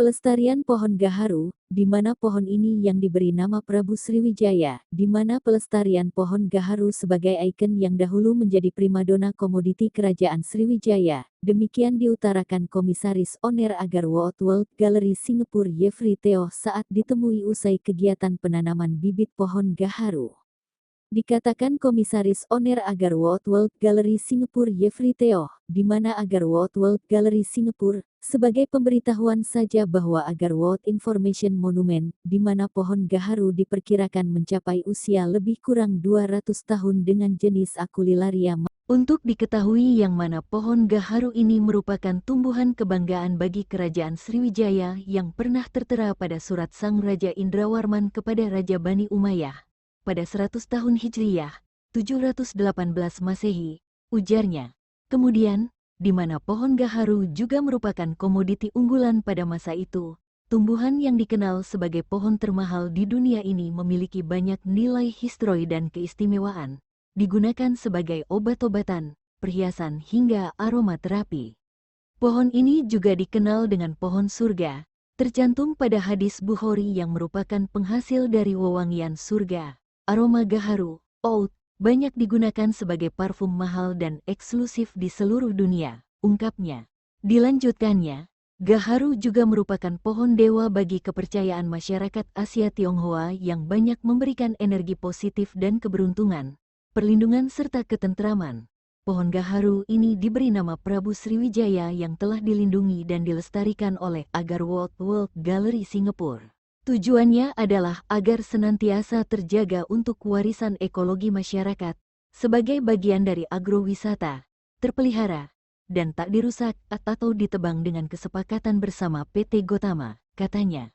Pelestarian pohon gaharu, di mana pohon ini yang diberi nama Prabu Sriwijaya, di mana pelestarian pohon gaharu sebagai ikon yang dahulu menjadi primadona komoditi kerajaan Sriwijaya. Demikian diutarakan Komisaris Owner Agarwald World Gallery Singapura Jeffrey Teo saat ditemui usai kegiatan penanaman bibit pohon gaharu. Dikatakan Komisaris Owner Agarwald World Gallery Singapura Jeffrey Teo, di mana Agarwald World Gallery Singapura, sebagai pemberitahuan saja bahwa Agarwald Information Monument, di mana pohon gaharu diperkirakan mencapai usia lebih kurang 200 tahun dengan jenis Aculilaria. Untuk diketahui yang mana pohon gaharu ini merupakan tumbuhan kebanggaan bagi Kerajaan Sriwijaya yang pernah tertera pada surat Sang Raja Indrawarman kepada Raja Bani Umayyah. Pada 100 tahun Hijriyah, 718 Masehi, ujarnya. Kemudian, di mana pohon gaharu juga merupakan komoditi unggulan pada masa itu, tumbuhan yang dikenal sebagai pohon termahal di dunia ini memiliki banyak nilai histori dan keistimewaan, digunakan sebagai obat-obatan, perhiasan hingga aromaterapi. Pohon ini juga dikenal dengan pohon surga, tercantum pada hadis Bukhari yang merupakan penghasil dari wewangian surga. Aroma gaharu, oud, banyak digunakan sebagai parfum mahal dan eksklusif di seluruh dunia, ungkapnya. Dilanjutkannya, gaharu juga merupakan pohon dewa bagi kepercayaan masyarakat Asia Tionghoa yang banyak memberikan energi positif dan keberuntungan, perlindungan serta ketentraman. Pohon gaharu ini diberi nama Prabu Sriwijaya yang telah dilindungi dan dilestarikan oleh Agarwald World Gallery Singapura. Tujuannya adalah agar senantiasa terjaga untuk warisan ekologi masyarakat, sebagai bagian dari agrowisata, terpelihara, dan tak dirusak atau ditebang dengan kesepakatan bersama PT Gotama, katanya.